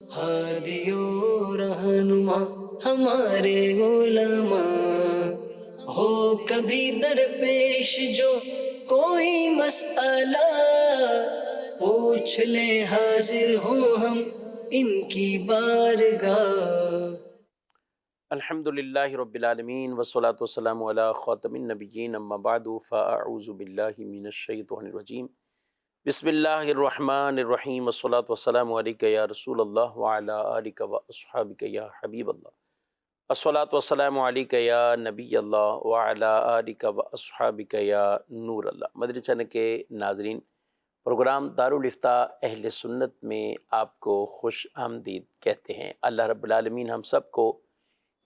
ہادی و رہنما ہمارے علماء، ہو کبھی درپیش جو کوئی مسئلہ، پوچھ لیں حاضر ہوں ہم ان کی بارگاہ۔ الحمد للہ رب العالمین والصلاة والسلام علی خاتم النبیین اما بعد فاعوذ باللہ من الشیطان الرجیم بسم اللہ الرحمن الرحیم والصلاة والسلام علیکہ یا رسول اللہ وعلی آلک واصحابک یا حبیب اللہ، الصلاة والسلام علیکہ یا نبی اللہ وعلی آلک واصحابک یا نور اللہ۔ مدری چینل کے ناظرین، پروگرام دارالافتاء اہل سنت میں آپ کو خوش آمدید کہتے ہیں۔ اللہ رب العالمین ہم سب کو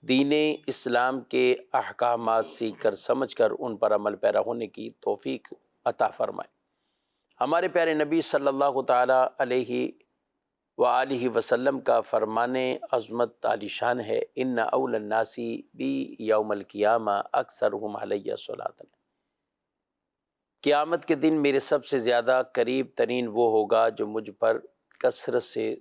دین اسلام کے احکامات سیکھ کر سمجھ کر ان پر عمل پیرا ہونے کی توفیق عطا فرمائے۔ ہمارے پیارے نبی صلی اللہ تعالیٰ علیہ وآلہ وسلم کا فرمان عظمت عالی شان ہے، ان اول الناس بی یوم القیامہ اکثرہم علیہ صلاۃ۔ قیامت کے دن میرے سب سے زیادہ قریب ترین وہ ہوگا جو مجھ پر کثرت سے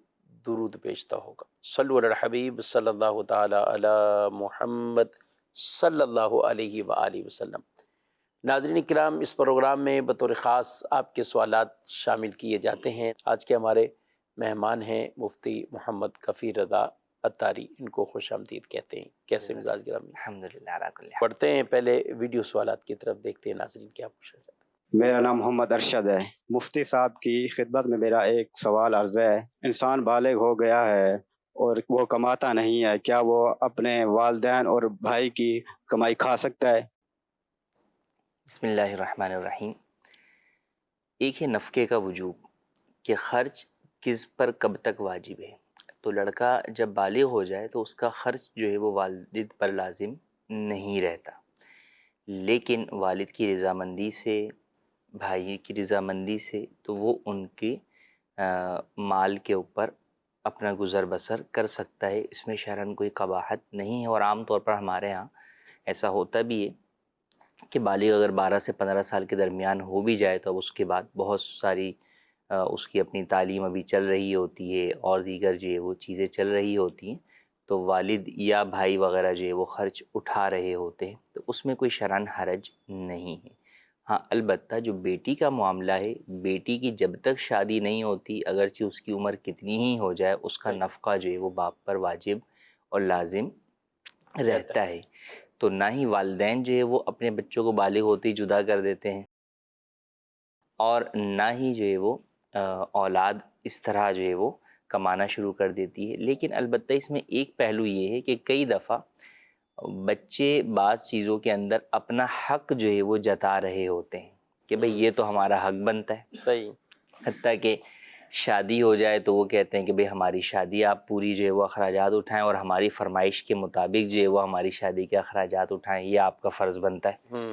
درود بھیجتا ہوگا۔ صلو علی الحبیب صلی اللہ تعالی علی محمد صلی اللہ علیہ وآلہ وسلم۔ ناظرین کرام، اس پروگرام میں بطور خاص آپ کے سوالات شامل کیے جاتے ہیں۔ آج کے ہمارے مہمان ہیں مفتی محمد کفیل رضا عطاری، ان کو خوش آمدید کہتے ہیں۔ کیسے مزاج گرامی؟ الحمدللہ علی کل حال۔ پڑھتے ہیں پہلے ویڈیو سوالات کی طرف، دیکھتے ہیں ناظرین کیا پوچھا جاتا ہے۔ میرا نام محمد ارشد ہے۔ مفتی صاحب کی خدمت میں میرا ایک سوال عرض ہے، انسان بالغ ہو گیا ہے اور وہ کماتا نہیں ہے، کیا وہ اپنے والدین اور بھائی کی کمائی کھا سکتا ہے؟ بسم اللہ الرحمن الرحیم۔ ایک ہے نفقے کا وجوب کہ خرچ کس پر کب تک واجب ہے۔ تو لڑکا جب بالغ ہو جائے تو اس کا خرچ جو ہے وہ والد پر لازم نہیں رہتا، لیکن والد کی رضامندی سے، بھائی کی رضامندی سے تو وہ ان کے مال کے اوپر اپنا گزر بسر کر سکتا ہے۔ اس میں شرعاً کوئی قباحت نہیں ہے، اور عام طور پر ہمارے ہاں ایسا ہوتا بھی ہے کہ بالغ اگر 12 سے 15 سال کے درمیان ہو بھی جائے تو اب اس کے بعد بہت ساری اس کی اپنی تعلیم ابھی چل رہی ہوتی ہے اور دیگر جو ہے وہ چیزیں چل رہی ہوتی ہیں، تو والد یا بھائی وغیرہ جو ہے وہ خرچ اٹھا رہے ہوتے ہیں، تو اس میں کوئی شرعاً حرج نہیں ہے۔ ہاں البتہ جو بیٹی کا معاملہ ہے، بیٹی کی جب تک شادی نہیں ہوتی، اگرچہ اس کی عمر کتنی ہی ہو جائے، اس کا نفقہ جو ہے وہ باپ پر واجب اور لازم رہتا ہے۔ تو نہ ہی والدین جو ہے وہ اپنے بچوں کو بالغ ہوتے ہی جدا کر دیتے ہیں، اور نہ ہی جو ہے وہ اولاد اس طرح جو ہے وہ کمانا شروع کر دیتی ہے۔ لیکن البتہ اس میں ایک پہلو یہ ہے کہ کئی دفعہ بچے بعض چیزوں کے اندر اپنا حق جو ہے وہ جتا رہے ہوتے ہیں کہ بھئی یہ تو ہمارا حق بنتا ہے۔ صحیح۔ حتیٰ کہ شادی ہو جائے تو وہ کہتے ہیں کہ بھئی ہماری شادی آپ پوری جو ہے وہ اخراجات اٹھائیں، اور ہماری فرمائش کے مطابق جو ہے وہ ہماری شادی کے اخراجات اٹھائیں، یہ آپ کا فرض بنتا ہے۔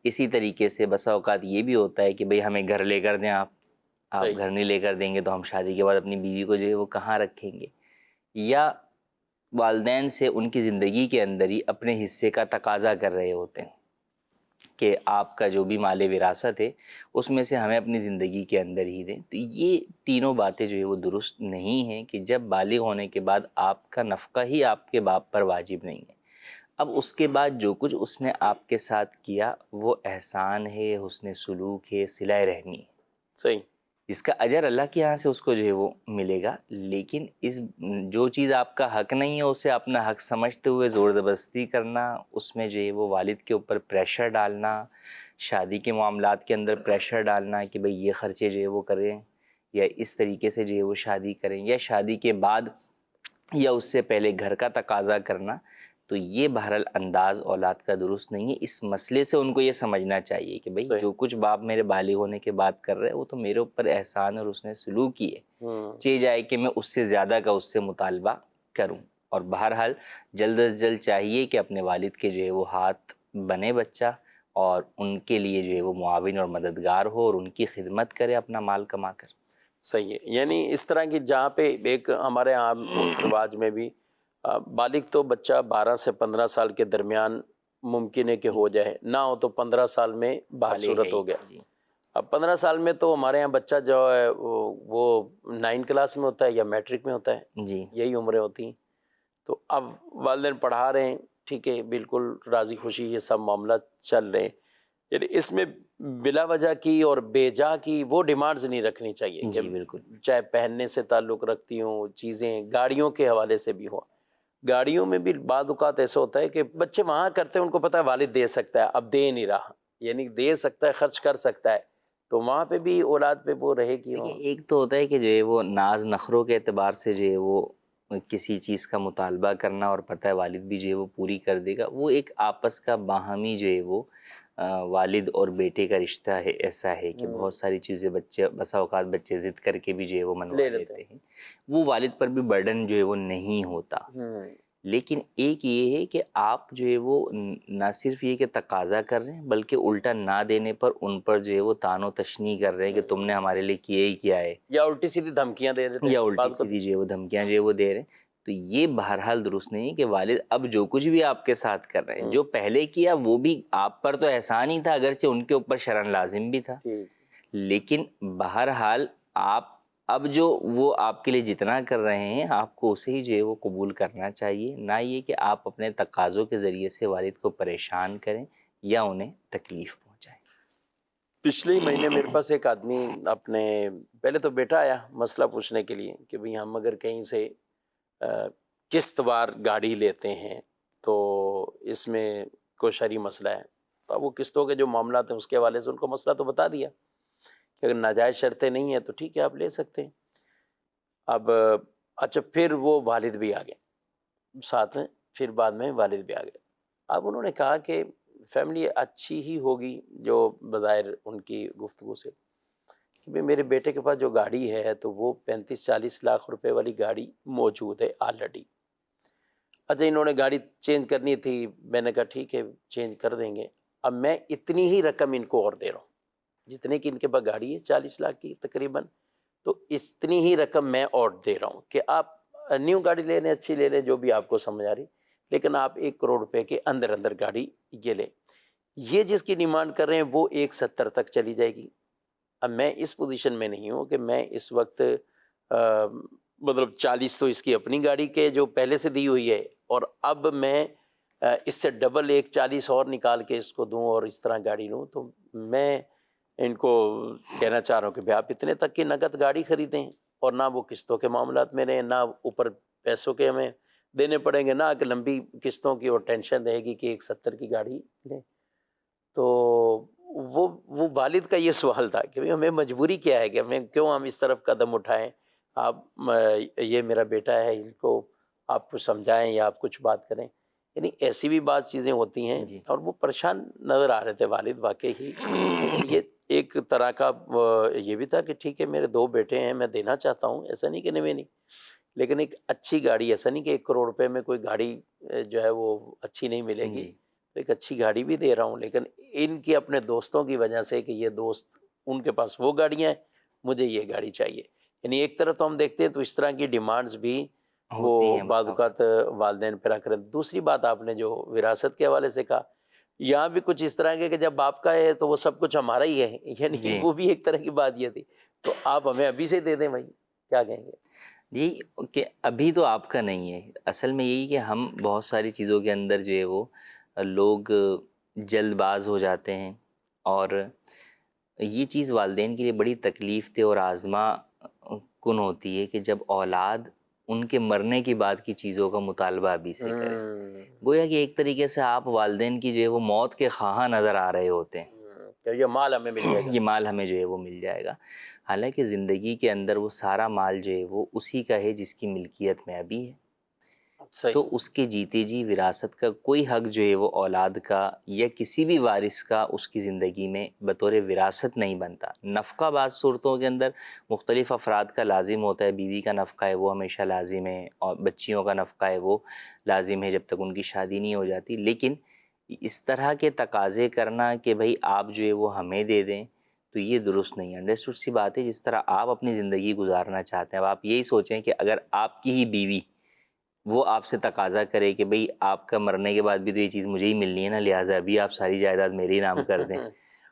اسی طریقے سے بسا اوقات یہ بھی ہوتا ہے کہ بھئی ہمیں گھر لے کر دیں، آپ گھر نہیں لے کر دیں گے تو ہم شادی کے بعد اپنی بیوی کو جو ہے وہ کہاں رکھیں گے، یا والدین سے ان کی زندگی کے اندر ہی اپنے حصے کا تقاضا کر رہے ہوتے ہیں کہ آپ کا جو بھی مال وراثت ہے اس میں سے ہمیں اپنی زندگی کے اندر ہی دیں۔ تو یہ تینوں باتیں جو ہے وہ درست نہیں ہیں کہ جب بالغ ہونے کے بعد آپ کا نفقہ ہی آپ کے باپ پر واجب نہیں ہے، اب اس کے بعد جو کچھ اس نے آپ کے ساتھ کیا وہ احسان ہے، حسن سلوک ہے، صلہ رحمی ہے، صحیح، جس کا اجر اللہ کے یہاں سے اس کو جو ہے وہ ملے گا۔ لیکن اس جو چیز آپ کا حق نہیں ہے اسے اپنا حق سمجھتے ہوئے زور زبردستی کرنا، اس میں جو ہے وہ والد کے اوپر پریشر ڈالنا، شادی کے معاملات کے اندر پریشر ڈالنا کہ بھئی یہ خرچے جو ہے وہ کریں، یا اس طریقے سے جو ہے وہ شادی کریں، یا شادی کے بعد یا اس سے پہلے گھر کا تقاضا کرنا، تو یہ بہرحال انداز اولاد کا درست نہیں ہے۔ اس مسئلے سے ان کو یہ سمجھنا چاہیے کہ بھئی جو کچھ باپ میرے بالغ ہونے کے بعد کر رہے ہیں وہ تو میرے اوپر احسان اور اس نے سلوک کی ہے، چاہیے جائے کہ میں اس سے زیادہ کا اس سے مطالبہ کروں، اور بہرحال جلد از جلد چاہیے کہ اپنے والد کے جو ہے وہ ہاتھ بنے بچہ، اور ان کے لیے جو ہے وہ معاون اور مددگار ہو، اور ان کی خدمت کرے اپنا مال کما کر۔ صحیح ہے۔ یعنی اس طرح کی جہاں پہ ایک ہمارے عام رواج میں بھی بالغ تو بچہ 12 سے 15 سال کے درمیان ممکن ہے کہ ہو جائے، نہ ہو تو 15 سال میں بالغ بصورت ہے ہو گیا، جی۔ اب 15 سال میں تو ہمارے یہاں بچہ جو ہے وہ 9 کلاس میں ہوتا ہے یا میٹرک میں ہوتا ہے، جی یہی عمریں ہوتی ہیں. تو اب والدین پڑھا رہے ہیں، ٹھیک ہے، بالکل راضی خوشی یہ سب معاملات چل رہے ہیں. یعنی اس میں بلا وجہ کی اور بے جا کی وہ ڈیمانڈز نہیں رکھنی چاہیے کہ جی بالکل. چاہے پہننے سے تعلق رکھتی ہوں، چیزیں گاڑیوں کے حوالے سے بھی ہوں. گاڑیوں میں بھی بعض اوقات ایسا ہوتا ہے کہ بچے وہاں کرتے ہیں، ان کو پتہ ہے والد دے سکتا ہے، اب دے نہیں رہا، یعنی دے سکتا ہے، خرچ کر سکتا ہے، تو وہاں پہ بھی اولاد پہ وہ رہے گی. دیکھیے ایک تو ہوتا ہے کہ جو ہے وہ ناز نخروں کے اعتبار سے جو ہے وہ کسی چیز کا مطالبہ کرنا اور پتہ ہے والد بھی جو ہے وہ پوری کر دے گا، وہ ایک آپس کا باہمی جو ہے وہ والد اور بیٹے کا رشتہ ہے. ایسا ہے کہ بہت ساری چیزیں بچے بسا اوقات بچے ضد کر کے بھی جو ہے وہ منوا لے لیتے لیتے ہیں، وہ والد پر بھی برڈن جو ہے وہ نہیں ہوتا. لیکن ایک یہ ہے کہ آپ جو ہے وہ نہ صرف یہ کہ تقاضا کر رہے ہیں بلکہ الٹا نہ دینے پر ان پر جو ہے وہ طعن و تشنیع کر رہے ہیں کہ تم نے ہمارے لیے کیا ہی کیا ہے، یا الٹی سیدھی دھمکیاں دے دیتے ہیں، یا الٹی سیدھی جو ہے وہ دھمکیاں جو ہے وہ دے رہے ہیں. تو یہ بہرحال درست نہیں ہے کہ والد اب جو کچھ بھی آپ کے ساتھ کر رہے ہیں، جو پہلے کیا وہ بھی آپ پر تو احسان ہی تھا، اگرچہ ان کے اوپر شرعاً لازم بھی تھا، لیکن بہرحال آپ اب جو وہ آپ کے لیے جتنا کر رہے ہیں آپ کو اسے ہی جو ہے وہ قبول کرنا چاہیے، نہ یہ کہ آپ اپنے تقاضوں کے ذریعے سے والد کو پریشان کریں یا انہیں تکلیف پہنچائیں. پچھلے ہی مہینے میرے پاس ایک آدمی اپنے پہلے تو بیٹا آیا مسئلہ پوچھنے کے لیے کہ بھئی ہم اگر کہیں سے قسط وار گاڑی لیتے ہیں تو اس میں کوئی شرعی مسئلہ ہے. تو اب وہ قسطوں کے جو معاملات ہیں اس کے حوالے سے ان کو مسئلہ تو بتا دیا کہ اگر ناجائز شرطیں نہیں ہیں تو ٹھیک ہے آپ لے سکتے ہیں. اب اچھا پھر وہ والد بھی آ گئے ساتھ میں، پھر بعد میں والد بھی آ گئے. اب انہوں نے کہا کہ فیملی اچھی ہی ہوگی جو بظاہر ان کی گفتگو سے کہ بھئی میرے بیٹے کے پاس جو گاڑی ہے تو وہ 35-40 لاکھ روپے والی گاڑی موجود ہے آلریڈی. اچھا انہوں نے گاڑی چینج کرنی تھی، میں نے کہا ٹھیک ہے چینج کر دیں گے. اب میں اتنی ہی رقم ان کو اور دے رہا ہوں جتنے کی ان کے پاس گاڑی ہے 40 لاکھ کی تقریباً، تو اتنی ہی رقم میں اور دے رہا ہوں کہ آپ نیو گاڑی لے لیں، اچھی لے لیں، جو بھی آپ کو سمجھ آ رہی، لیکن آپ 1 کروڑ روپے کے اندر اندر گاڑی یہ لیں. یہ جس کی ڈیمانڈ کر رہے ہیں وہ 170 تک چلی جائے گی. اب میں اس پوزیشن میں نہیں ہوں کہ میں اس وقت مطلب 40 تو اس کی اپنی گاڑی کے جو پہلے سے دی ہوئی ہے اور اب میں اس سے ڈبل 40 اور نکال کے اس کو دوں اور اس طرح گاڑی لوں. تو میں ان کو کہنا چاہ رہا ہوں کہ بھئی آپ اتنے تک کی نقد گاڑی خریدیں اور نہ وہ قسطوں کے معاملات میں رہیں، نہ اوپر پیسوں کے ہمیں دینے پڑیں گے، نہ کہ لمبی قسطوں کی اور ٹینشن رہے گی کہ 170 کی گاڑی لیں. تو وہ والد کا یہ سوال تھا کہ ہمیں مجبوری کیا ہے کہ کیوں ہم اس طرف قدم اٹھائیں. آپ یہ میرا بیٹا ہے، ان کو آپ کچھ سمجھائیں یا آپ کچھ بات کریں. یعنی ایسی بھی بعض چیزیں ہوتی ہیں اور وہ پریشان نظر آ رہے تھے والد واقعی ہی. یہ ایک طرح کا یہ بھی تھا کہ ٹھیک ہے میرے 2 بیٹے ہیں، میں دینا چاہتا ہوں، ایسا نہیں کہ نہیں، لیکن ایک اچھی گاڑی، ایسا نہیں کہ 1 کروڑ روپے میں کوئی گاڑی جو ہے وہ اچھی نہیں ملے گی. تو ایک اچھی گاڑی بھی دے رہا ہوں، لیکن ان کی اپنے دوستوں کی وجہ سے کہ یہ دوست ان کے پاس وہ گاڑیاں ہیں، مجھے یہ گاڑی چاہیے. یعنی ایک طرف تو ہم دیکھتے ہیں تو اس طرح کی ڈیمانڈز بھی وہ بعض اوقات والدین پہ رکھ رہے ہیں. دوسری بات آپ نے جو وراثت کے حوالے سے کہا، یہاں بھی کچھ اس طرح کے کہ جب آپ کا ہے تو وہ سب کچھ ہمارا ہی ہے، یعنی وہ بھی ایک طرح کی بات یہ تھی. تو آپ ہمیں ابھی سے دے دیں بھائی، کیا کہیں گے؟ جی کہ ابھی تو آپ کا نہیں ہے. اصل میں یہی کہ ہم بہت ساری چیزوں کے اندر جو ہے وہ لوگ جلد باز ہو جاتے ہیں اور یہ چیز والدین کے لیے بڑی تکلیف دہ اور آزما کن ہوتی ہے کہ جب اولاد ان کے مرنے کے بعد کی چیزوں کا مطالبہ ابھی سے کرے. گویا کہ ایک طریقے سے آپ والدین کی جو ہے وہ موت کے خواہاں نظر آ رہے ہوتے ہیں کہ یہ مال ہمیں مل جائے گا، یہ مال ہمیں جو ہے وہ مل جائے گا. حالانکہ زندگی کے اندر وہ سارا مال جو ہے وہ اسی کا ہے جس کی ملکیت میں ابھی ہے. تو اس کے جیتے جی وراثت کا کوئی حق جو ہے وہ اولاد کا یا کسی بھی وارث کا اس کی زندگی میں بطور وراثت نہیں بنتا. نفقہ بعض صورتوں کے اندر مختلف افراد کا لازم ہوتا ہے. بیوی کا نفقہ ہے وہ ہمیشہ لازم ہے اور بچیوں کا نفقہ ہے وہ لازم ہے جب تک ان کی شادی نہیں ہو جاتی. لیکن اس طرح کے تقاضے کرنا کہ بھئی آپ جو ہے وہ ہمیں دے دیں تو یہ درست نہیں ہے. انڈرسٹوڈ سی بات ہے. جس طرح آپ اپنی زندگی گزارنا چاہتے ہیں، اب آپ یہی سوچیں کہ اگر آپ کی ہی بیوی وہ آپ سے تقاضا کرے کہ بھئی آپ کا مرنے کے بعد بھی تو یہ چیز مجھے ہی ملنی ہے نا، لہٰذا ابھی آپ ساری جائیداد میرے ہی نام کر دیں،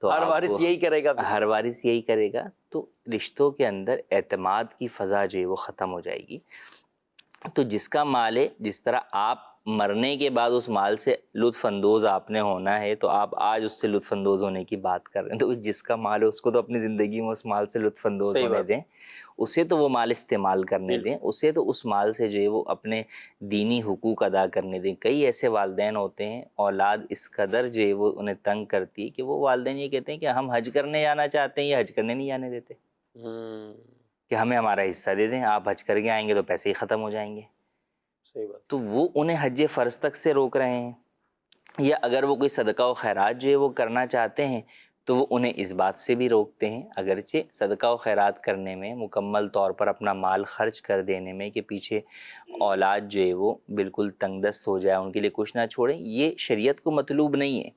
تو ہر آپ وارث کو یہی کرے گا پھر۔ ہر وارث یہی کرے گا، تو رشتوں کے اندر اعتماد کی فضا جو ہے وہ ختم ہو جائے گی۔ تو جس کا مال ہے، جس طرح آپ مرنے کے بعد اس مال سے لطف اندوز آپ نے ہونا ہے، تو آپ آج اس سے لطف اندوز ہونے کی بات کر رہے ہیں، تو جس کا مال ہے اس کو تو اپنی زندگی میں اس مال سے لطف اندوز صحیح ہونے بات، دیں، اسے تو وہ مال استعمال کرنے بالکل۔ دیں، اسے تو اس مال سے جو ہے وہ اپنے دینی حقوق ادا کرنے دیں۔ کئی ایسے والدین ہوتے ہیں، اولاد اس قدر جو ہے وہ انہیں تنگ کرتی ہے کہ وہ والدین یہ کہتے ہیں کہ ہم حج کرنے جانا چاہتے ہیں، یہ حج کرنے نہیں جانے دیتے، کہ ہمیں ہمارا حصہ دے دیں، آپ حج کر کے آئیں گے تو پیسے ہی ختم ہو جائیں گے۔ صحیح بات، تو وہ انہیں حج فرض تک سے روک رہے ہیں، یا اگر وہ کوئی صدقہ و خیرات جو ہے وہ کرنا چاہتے ہیں تو وہ انہیں اس بات سے بھی روکتے ہیں، اگرچہ صدقہ و خیرات کرنے میں، مکمل طور پر اپنا مال خرچ کر دینے میں کہ پیچھے اولاد جو ہے وہ بالکل تنگ دست ہو جائے، ان کے لیے کچھ نہ چھوڑیں، یہ شریعت کو مطلوب نہیں ہے۔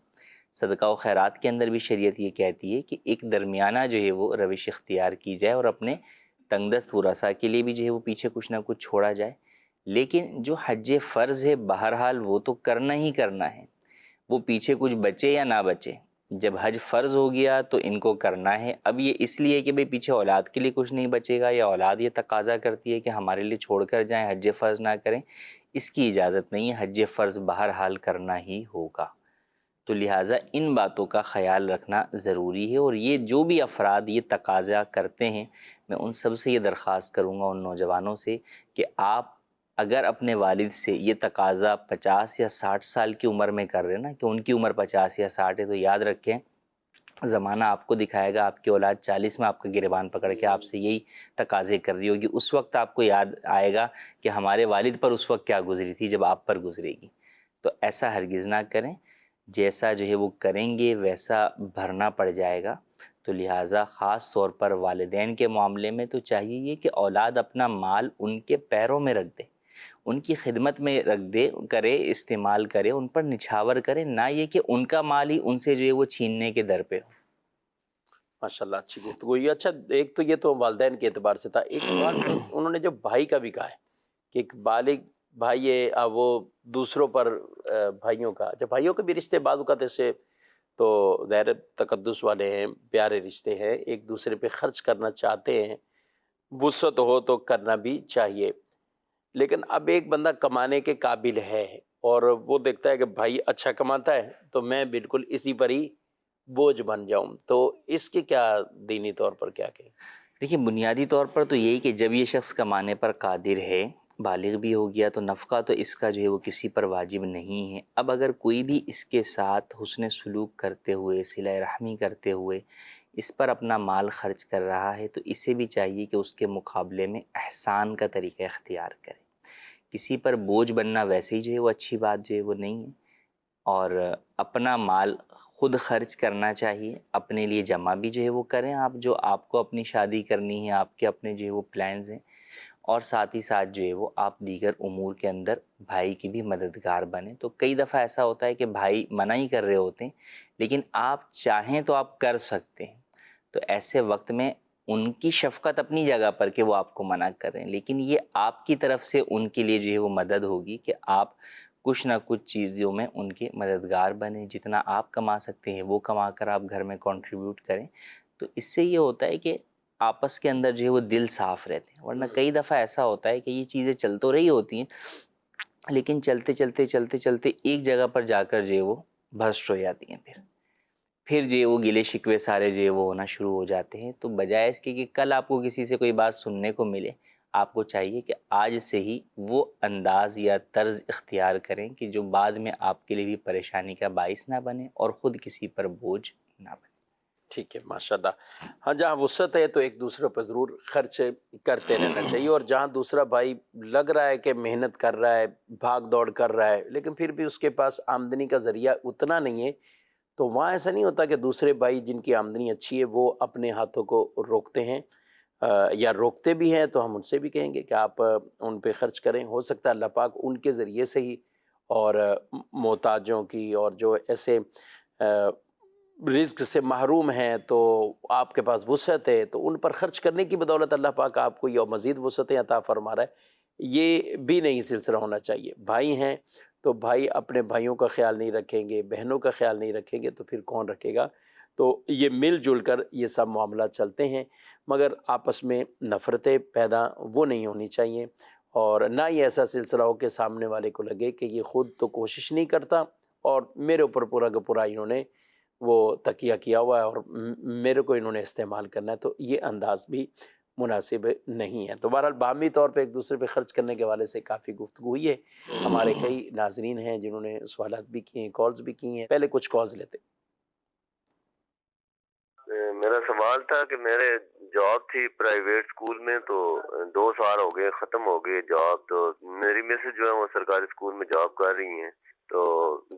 صدقہ و خیرات کے اندر بھی شریعت یہ کہتی ہے کہ ایک درمیانہ جو ہے وہ روش اختیار کی جائے اور اپنے تنگ دست ورثاء کے لیے بھی جو ہے وہ پیچھے کچھ نہ کچھ چھوڑا جائے۔ لیکن جو حج فرض ہے بہرحال وہ تو کرنا ہی کرنا ہے، وہ پیچھے کچھ بچے یا نہ بچے، جب حج فرض ہو گیا تو ان کو کرنا ہے۔ اب یہ اس لیے کہ بھئی پیچھے اولاد کے لیے کچھ نہیں بچے گا، یا اولاد یہ تقاضا کرتی ہے کہ ہمارے لیے چھوڑ کر جائیں، حج فرض نہ کریں، اس کی اجازت نہیں ہے، حج فرض بہرحال کرنا ہی ہوگا۔ تو لہٰذا ان باتوں کا خیال رکھنا ضروری ہے، اور یہ جو بھی افراد یہ تقاضا کرتے ہیں، میں ان سب سے یہ درخواست کروں گا، ان نوجوانوں سے، کہ آپ اگر اپنے والد سے یہ تقاضا 50 یا 60 سال کی عمر میں کر رہے ہیں نا، کہ ان کی عمر 50 یا 60 ہے، تو یاد رکھیں زمانہ آپ کو دکھائے گا، آپ کی اولاد 40 میں آپ کا گریبان پکڑ کے آپ سے یہی تقاضے کر رہی ہوگی، اس وقت آپ کو یاد آئے گا کہ ہمارے والد پر اس وقت کیا گزری تھی جب آپ پر گزرے گی۔ تو ایسا ہرگز نہ کریں، جیسا جو ہے وہ کریں گے ویسا بھرنا پڑ جائے گا۔ تو لہٰذا خاص طور پر والدین کے معاملے میں تو چاہیے یہ کہ اولاد اپنا مال ان کے پیروں میں رکھ دے، ان کی خدمت میں رکھ دے، کرے، استعمال کرے، ان پر نچھاور کرے، نہ یہ کہ ان کا مال ہی ان سے جو ہے وہ چھیننے کے در پہ ہو۔ ماشاء اللہ، اچھی گفتگو یہ۔ اچھا، ایک تو یہ تو والدین کے اعتبار سے تھا، ایک سوال انہوں نے جو بھائی کا بھی کہا ہے کہ ایک بالغ بھائی ہے، وہ دوسروں پر بھائیوں کا، جب بھائیوں کے بھی رشتے بعض اوقات ایسے تو ظاہر تقدس والے ہیں، پیارے رشتے ہیں، ایک دوسرے پہ خرچ کرنا چاہتے ہیں، وسعت ہو تو کرنا بھی چاہیے، لیکن اب ایک بندہ کمانے کے قابل ہے اور وہ دیکھتا ہے کہ بھائی اچھا کماتا ہے تو میں بالکل اسی پر ہی بوجھ بن جاؤں، تو اس کے کیا دینی طور پر کیا کہیں؟ دیکھیں بنیادی طور پر تو یہی کہ جب یہ شخص کمانے پر قادر ہے، بالغ بھی ہو گیا، تو نفقہ تو اس کا جو ہے وہ کسی پر واجب نہیں ہے۔ اب اگر کوئی بھی اس کے ساتھ حسن سلوک کرتے ہوئے، صلہ رحمی کرتے ہوئے اس پر اپنا مال خرچ کر رہا ہے، تو اسے بھی چاہیے کہ اس کے مقابلے میں احسان کا طریقہ اختیار کرے۔ کسی پر بوجھ بننا ویسے ہی جو ہے وہ اچھی بات جو ہے وہ نہیں ہے، اور اپنا مال خود خرچ کرنا چاہیے، اپنے لیے جمع بھی جو ہے وہ کریں آپ، جو آپ کو اپنی شادی کرنی ہے، آپ کے اپنے جو ہے وہ پلانز ہیں، اور ساتھ ہی ساتھ جو ہے وہ آپ دیگر امور کے اندر بھائی کی بھی مددگار بنیں۔ تو کئی دفعہ ایسا ہوتا ہے کہ بھائی منع ہی کر رہے ہوتے ہیں، لیکن آپ چاہیں تو آپ کر سکتے ہیں، تو ایسے وقت میں ان کی شفقت اپنی جگہ پر کہ وہ آپ کو منع کر رہے ہیں، لیکن یہ آپ کی طرف سے ان کے لیے جو ہے وہ مدد ہوگی کہ آپ کچھ نہ کچھ چیزوں میں ان کے مددگار بنیں، جتنا آپ کما سکتے ہیں وہ کما کر آپ گھر میں کنٹریبیوٹ کریں۔ تو اس سے یہ ہوتا ہے کہ آپس کے اندر جو ہے وہ دل صاف رہتے ہیں، ورنہ کئی دفعہ ایسا ہوتا ہے کہ یہ چیزیں چل تو رہی ہوتی ہیں، لیکن چلتے چلتے چلتے چلتے ایک جگہ پر جا کر جو ہے وہ بھسٹ ہو جاتی ہیں، پھر جو ہے وہ گلے شکوے سارے جو ہے وہ ہونا شروع ہو جاتے ہیں۔ تو بجائے اس کے کہ کل آپ کو کسی سے کوئی بات سننے کو ملے، آپ کو چاہیے کہ آج سے ہی وہ انداز یا طرز اختیار کریں کہ جو بعد میں آپ کے لیے بھی پریشانی کا باعث نہ بنے اور خود کسی پر بوجھ نہ بنے۔ ٹھیک ہے، ماشاءاللہ۔ ہاں، جہاں وسعت ہے تو ایک دوسرے پر ضرور خرچ کرتے رہنا چاہیے، اور جہاں دوسرا بھائی لگ رہا ہے کہ محنت کر رہا ہے، بھاگ دوڑ کر رہا ہے، لیکن پھر بھی اس کے پاس آمدنی کا ذریعہ اتنا نہیں ہے، تو وہاں ایسا نہیں ہوتا کہ دوسرے بھائی جن کی آمدنی اچھی ہے وہ اپنے ہاتھوں کو روکتے ہیں، یا روکتے بھی ہیں، تو ہم ان سے بھی کہیں گے کہ آپ ان پہ خرچ کریں، ہو سکتا ہے اللہ پاک ان کے ذریعے سے ہی، اور محتاجوں کی اور جو ایسے رزق سے محروم ہیں تو آپ کے پاس وسعت ہے، تو ان پر خرچ کرنے کی بدولت اللہ پاک آپ کو یہ مزید وسعتیں عطا فرما رہا ہے۔ یہ بھی نہیں سلسلہ ہونا چاہیے۔ بھائی ہیں تو بھائی اپنے بھائیوں کا خیال نہیں رکھیں گے، بہنوں کا خیال نہیں رکھیں گے، تو پھر کون رکھے گا؟ تو یہ مل جل کر یہ سب معاملات چلتے ہیں، مگر آپس میں نفرتیں پیدا وہ نہیں ہونی چاہیے، اور نہ ہی ایسا سلسلہ ہو کہ سامنے والے کو لگے کہ یہ خود تو کوشش نہیں کرتا اور میرے اوپر پورا کا پورا انہوں نے وہ تکیہ کیا ہوا ہے اور میرے کو انہوں نے استعمال کرنا ہے، تو یہ انداز بھی مناسب نہیں ہے۔ تو بہرحال باہمی طور پہ ایک دوسرے پہ خرچ کرنے کے حوالے سے کافی گفتگو ہوئی ہے۔ ہمارے کئی ناظرین ہیں جنہوں نے سوالات بھی کیے ہیں، کالز بھی کی ہیں۔ پہلے کچھ کالز لیتے۔ میرا سوال تھا کہ میرے جاب تھی پرائیویٹ اسکول میں، تو 2 سال ہو گئے، ختم ہو گئی جاب، تو میری مسز جو ہے وہ سرکاری اسکول میں جاب کر رہی ہیں، تو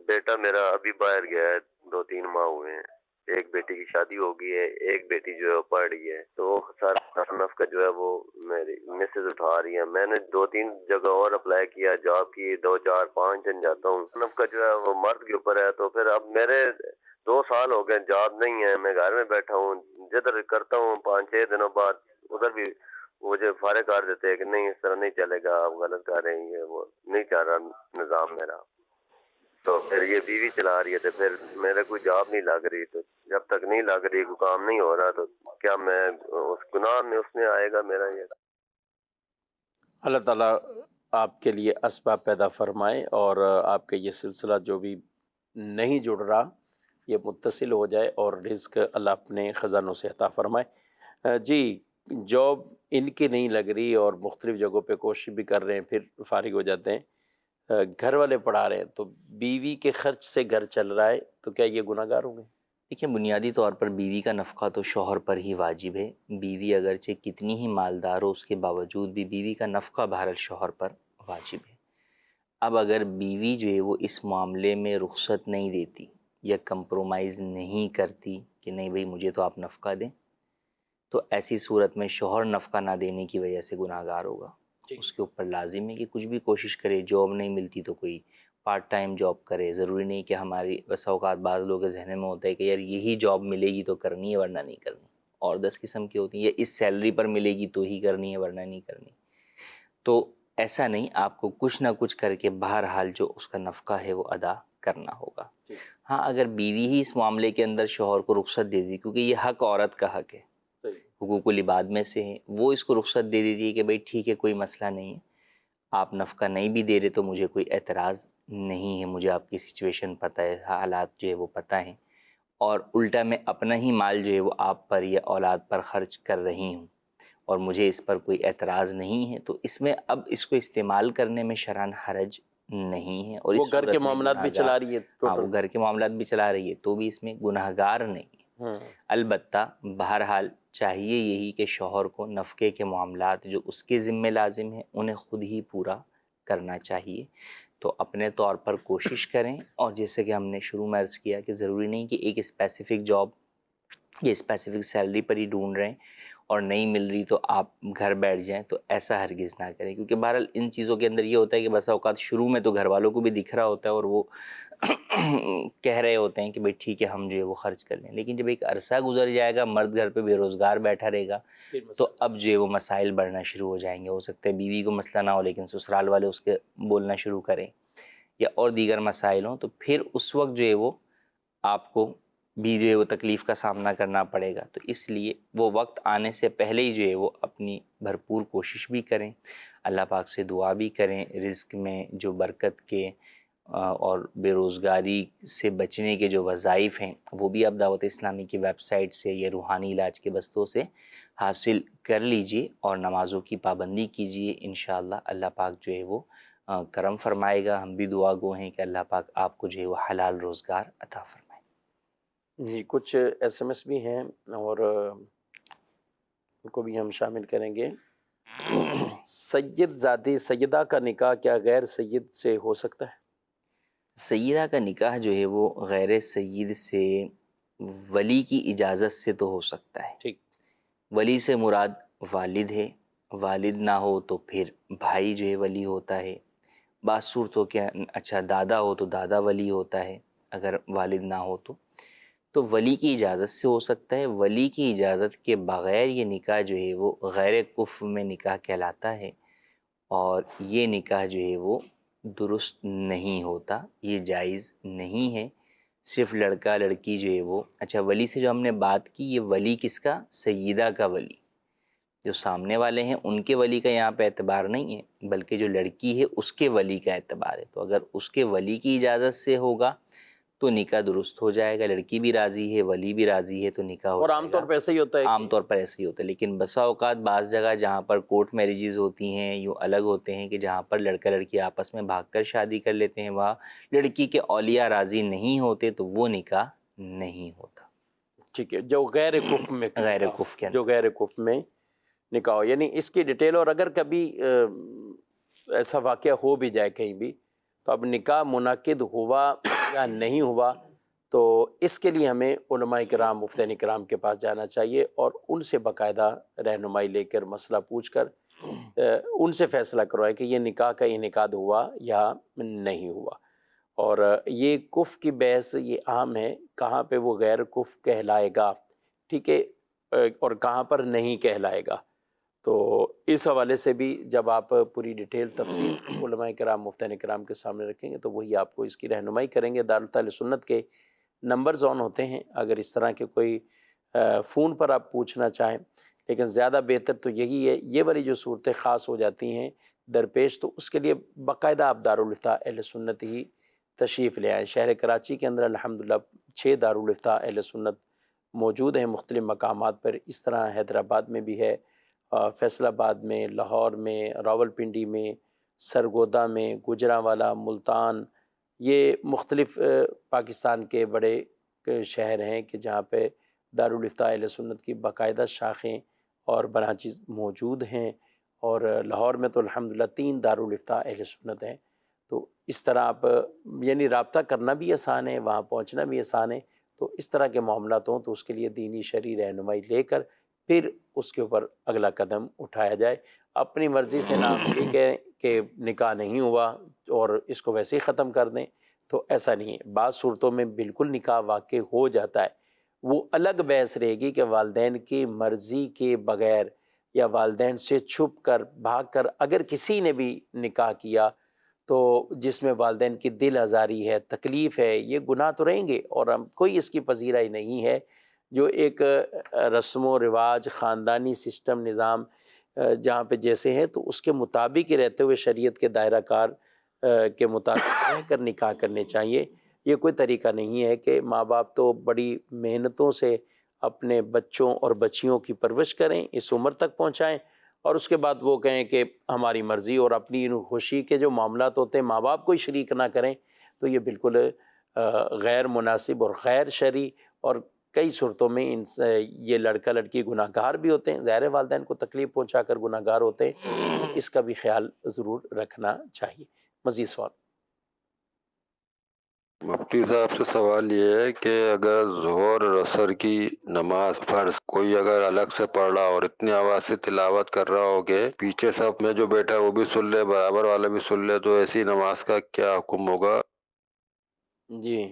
بیٹا میرا ابھی باہر گیا ہے، 2-3 ماہ ہوئے ہیں، ایک بیٹی کی شادی ہو گئی ہے، ایک بیٹی جو ہے وہ پڑھ رہی ہے، تو سارا نفقہ جو ہے وہ میری مسز اٹھا رہی ہے۔ میں نے 2-3 جگہ اور اپلائی کیا، جاب کی 2-4-5 دن جاتا ہوں، نفقہ جو ہے وہ مرد کے اوپر ہے، تو پھر اب میرے 2 سال ہو گئے، جاب نہیں ہے، میں گھر میں بیٹھا ہوں، جدھر کرتا ہوں 5-6 دنوں بعد ادھر بھی مجھے فارغ کر دیتے ہیں کہ نہیں اس طرح نہیں چلے گا، آپ غلط کر رہے ہیں، یہ وہ نہیں چل رہا نظام میرا، تو پھر یہ بیوی چلا رہی ہے، تو پھر میرے کوئی جاب نہیں لگ رہی، تو جب تک نہیں لگ رہی، کوئی کام نہیں ہو رہا، تو کیا میں اس گناہ میں اس میں آئے گا میرا یہ؟ اللہ تعالیٰ آپ کے لیے اسباب پیدا فرمائے اور آپ کا یہ سلسلہ جو بھی نہیں جڑ رہا یہ متصل ہو جائے اور رزق اللہ اپنے خزانوں سے عطا فرمائے۔ جی، جاب ان کی نہیں لگ رہی اور مختلف جگہوں پہ کوشش بھی کر رہے ہیں، پھر فارغ ہو جاتے ہیں، گھر والے پڑھا رہے ہیں، تو بیوی کے خرچ سے گھر چل رہا ہے، تو کیا یہ گناہ گار ہوں گے؟ دیکھیں، بنیادی طور پر بیوی کا نفقہ تو شوہر پر ہی واجب ہے۔ بیوی اگرچہ کتنی ہی مالدار ہو، اس کے باوجود بھی بیوی کا نفقہ بہرحال شوہر پر واجب ہے۔ اب اگر بیوی جو ہے وہ اس معاملے میں رخصت نہیں دیتی یا کمپرومائز نہیں کرتی کہ نہیں بھئی مجھے تو آپ نفقہ دیں، تو ایسی صورت میں شوہر نفقہ نہ دینے کی وجہ سے گناہ گار ہوگا۔ اس کے اوپر لازم ہے کہ کچھ بھی کوشش کرے، جاب نہیں ملتی تو کوئی پارٹ ٹائم جاب کرے، ضروری نہیں کہ ہماری بسا اوقات بعض لوگوں کے ذہن میں ہوتا ہے کہ یار یہی جاب ملے گی تو کرنی ہے ورنہ نہیں کرنی، اور 10 قسم کی ہوتی ہیں، یا اس سیلری پر ملے گی تو ہی کرنی ہے ورنہ نہیں کرنی۔ تو ایسا نہیں، آپ کو کچھ نہ کچھ کر کے بہرحال جو اس کا نفقہ ہے وہ ادا کرنا ہوگا۔ ہاں، اگر بیوی ہی اس معاملے کے اندر شوہر کو رخصت دے دی، کیونکہ یہ حق عورت کا حق ہے، حقوق العباد میں سے ہے، وہ اس کو رخصت دے دیتی ہے کہ بھئی ٹھیک ہے، کوئی مسئلہ نہیں ہے، آپ نفقہ نہیں بھی دے رہے تو مجھے کوئی اعتراض نہیں ہے، مجھے آپ کی سچویشن پتہ ہے، حالات جو ہے وہ پتہ ہیں، اور الٹا میں اپنا ہی مال جو ہے وہ آپ پر یا اولاد پر خرچ کر رہی ہوں اور مجھے اس پر کوئی اعتراض نہیں ہے، تو اس میں اب اس کو استعمال کرنے میں شرعاً حرج نہیں ہے، اور وہ اس گھر کے صورت میں معاملات بھی گناہگار، چلا رہی ہے ہاں وہ گھر کے معاملات بھی چلا رہی ہے تو بھی اس میں گناہگار نہیں ہے۔ البتہ بہرحال چاہیے یہی کہ شوہر کو نفقے کے معاملات جو اس کے ذمہ لازم ہیں انہیں خود ہی پورا کرنا چاہیے، تو اپنے طور پر کوشش کریں، اور جیسے کہ ہم نے شروع میں عرض کیا کہ ضروری نہیں کہ ایک اسپیسیفک جاب یا اسپیسیفک سیلری پر ہی ڈھونڈ رہے ہیں اور نہیں مل رہی تو آپ گھر بیٹھ جائیں، تو ایسا ہرگز نہ کریں، کیونکہ بہرحال ان چیزوں کے اندر یہ ہوتا ہے کہ بسا اوقات شروع میں تو گھر والوں کو بھی دکھ رہا ہوتا ہے اور وہ کہہ رہے ہوتے ہیں کہ بھئی ٹھیک ہے ہم جو ہے وہ خرچ کر لیں، لیکن جب ایک عرصہ گزر جائے گا، مرد گھر پہ بے روزگار بیٹھا رہے گا، تو اب جو ہے وہ مسائل بڑھنا شروع ہو جائیں گے۔ ہو سکتا ہے بیوی کو مسئلہ نہ ہو لیکن سسرال والے اس کے بولنا شروع کریں یا اور دیگر مسائل ہوں، تو پھر اس وقت جو ہے وہ آپ کو بھی جو ہے وہ تکلیف کا سامنا کرنا پڑے گا۔ تو اس لیے وہ وقت آنے سے پہلے ہی جو ہے وہ اپنی بھرپور کوشش بھی کریں، اللہ پاک سے دعا بھی کریں، رزق میں جو برکت کے اور بے روزگاری سے بچنے کے جو وظائف ہیں وہ بھی آپ دعوت اسلامی کی ویب سائٹ سے یا روحانی علاج کے بستوں سے حاصل کر لیجئے اور نمازوں کی پابندی کیجئے، انشاءاللہ اللہ پاک جو ہے وہ کرم فرمائے گا۔ ہم بھی دعا گو ہیں کہ اللہ پاک آپ کو جو ہے وہ حلال روزگار عطا فرمائے۔ جی، کچھ ایس ایم ایس بھی ہیں اور ان کو بھی ہم شامل کریں گے۔ سید زادی سیدہ کا نکاح کیا غیر سید سے ہو سکتا ہے؟ سیدہ کا نکاح جو ہے وہ غیر سید سے ولی کی اجازت سے تو ہو سکتا ہے۔ ٹھیک، ولی سے مراد والد ہے، والد نہ ہو تو پھر بھائی جو ہے ولی ہوتا ہے، بعض صورتوں کے اچھا دادا ہو تو دادا ولی ہوتا ہے اگر والد نہ ہو تو ولی کی اجازت سے ہو سکتا ہے۔ ولی کی اجازت کے بغیر یہ نکاح جو ہے وہ غیر کفو میں نکاح کہلاتا ہے، اور یہ نکاح جو ہے وہ درست نہیں ہوتا، یہ جائز نہیں ہے۔ صرف لڑکا لڑکی جو ہے وہ، اچھا ولی سے جو ہم نے بات کی، یہ ولی کس کا؟ سیدہ کا ولی. جو سامنے والے ہیں ان کے ولی کا یہاں پہ اعتبار نہیں ہے، بلکہ جو لڑکی ہے اس کے ولی کا اعتبار ہے. تو اگر اس کے ولی کی اجازت سے ہوگا تو نکاح درست ہو جائے گا، لڑکی بھی راضی ہے، ولی بھی راضی ہے، تو نکاح ہو اور جائے عام گا. طور پہ ایسا ہی ہوتا ہے عام طور پر ایسے ہی ہوتا ہے، لیکن بسا اوقات بعض جگہ جہاں پر کورٹ میریجز ہوتی ہیں، یوں الگ ہوتے ہیں کہ جہاں پر لڑکا لڑکی آپس میں بھاگ کر شادی کر لیتے ہیں، وہاں لڑکی کے اولیاء راضی نہیں ہوتے تو وہ نکاح نہیں ہوتا. ٹھیک ہے. جو غیر کف میں غیر نکاح، کف کے جو اندر. غیر کف میں نکاح ہو، یعنی اس کی ڈیٹیل. اور اگر کبھی ایسا واقعہ ہو بھی جائے کہیں بھی، تو اب نکاح منعقد ہوا یا نہیں ہوا، تو اس کے لیے ہمیں علماء کرام، مفتین کرام کے پاس جانا چاہیے اور ان سے باقاعدہ رہنمائی لے کر، مسئلہ پوچھ کر ان سے فیصلہ کروائے کہ یہ نکاح کا انعقاد ہوا یا نہیں ہوا. اور یہ کف کی بحث یہ عام ہے، کہاں پہ وہ غیر کف کہلائے گا، ٹھیک ہے، اور کہاں پر نہیں کہلائے گا. تو اس حوالے سے بھی جب آپ پوری ڈیٹیل تفصیل علماء کرام، مفتین کرام کے سامنے رکھیں گے تو وہی آپ کو اس کی رہنمائی کریں گے. دارالتعلیٰ سنت کے نمبرز آن ہوتے ہیں اگر اس طرح کے کوئی فون پر آپ پوچھنا چاہیں، لیکن زیادہ بہتر تو یہی ہے. یہ والی جو صورتیں خاص ہو جاتی ہیں درپیش، تو اس کے لیے باقاعدہ آپ دارالفتاء اہل سنت ہی تشریف لے آئیں. شہر کراچی کے اندر الحمدللہ 6 دارالفتاء اہل سنت موجود ہیں مختلف مقامات پر. اس طرح حیدرآباد میں بھی ہے، فیصل آباد میں، لاہور میں، راولپنڈی میں، سرگودا میں، گجرانوالہ، ملتان. یہ مختلف پاکستان کے بڑے شہر ہیں کہ جہاں پہ دارالفتاء اہل سنت کی باقاعدہ شاخیں اور برانچز موجود ہیں. اور لاہور میں تو الحمدللہ 3 دارالفتاء اہل سنت ہیں. تو اس طرح آپ یعنی رابطہ کرنا بھی آسان ہے، وہاں پہنچنا بھی آسان ہے. تو اس طرح کے معاملات ہوں تو اس کے لیے دینی شرعی رہنمائی لے کر پھر اس کے اوپر اگلا قدم اٹھایا جائے. اپنی مرضی سے نہ یہ کہیں کہ نکاح نہیں ہوا اور اس کو ویسے ہی ختم کر دیں، تو ایسا نہیں ہے. بعض صورتوں میں بالکل نکاح واقع ہو جاتا ہے، وہ الگ بحث رہے گی کہ والدین کی مرضی کے بغیر یا والدین سے چھپ کر، بھاگ کر اگر کسی نے بھی نکاح کیا تو جس میں والدین کی دل آزاری ہے، تکلیف ہے، یہ گناہ تو رہیں گے اور ہم کوئی اس کی پذیرائی نہیں ہے. جو ایک رسم و رواج، خاندانی سسٹم، نظام جہاں پہ جیسے ہیں تو اس کے مطابق ہی رہتے ہوئے شریعت کے دائرہ کار کے مطابق رہ کر نکاح کرنے چاہیے. یہ کوئی طریقہ نہیں ہے کہ ماں باپ تو بڑی محنتوں سے اپنے بچوں اور بچیوں کی پرورش کریں، اس عمر تک پہنچائیں، اور اس کے بعد وہ کہیں کہ ہماری مرضی، اور اپنی خوشی کے جو معاملات ہوتے ہیں ماں باپ کو شریک نہ کریں. تو یہ بالکل غیر مناسب اور غیر شرعی، اور کئی صورتوں میں یہ لڑکا لڑکی گناہ گار بھی ہوتے ہیں، ظاہر والدین کو تکلیف پہنچا کر گناہ گار ہوتے ہیں. اس کا بھی خیال ضرور رکھنا چاہیے. مزید سوال؟ مفتی صاحب سے سوال یہ ہے کہ اگر ظہر اور عصر کی نماز فرض کوئی اگر الگ سے پڑھ رہا اور اتنی آواز سے تلاوت کر رہا ہو کہ پیچھے صف میں جو بیٹھا ہے وہ بھی سن لے، برابر والا بھی سن لے، تو ایسی نماز کا کیا حکم ہوگا؟ جی،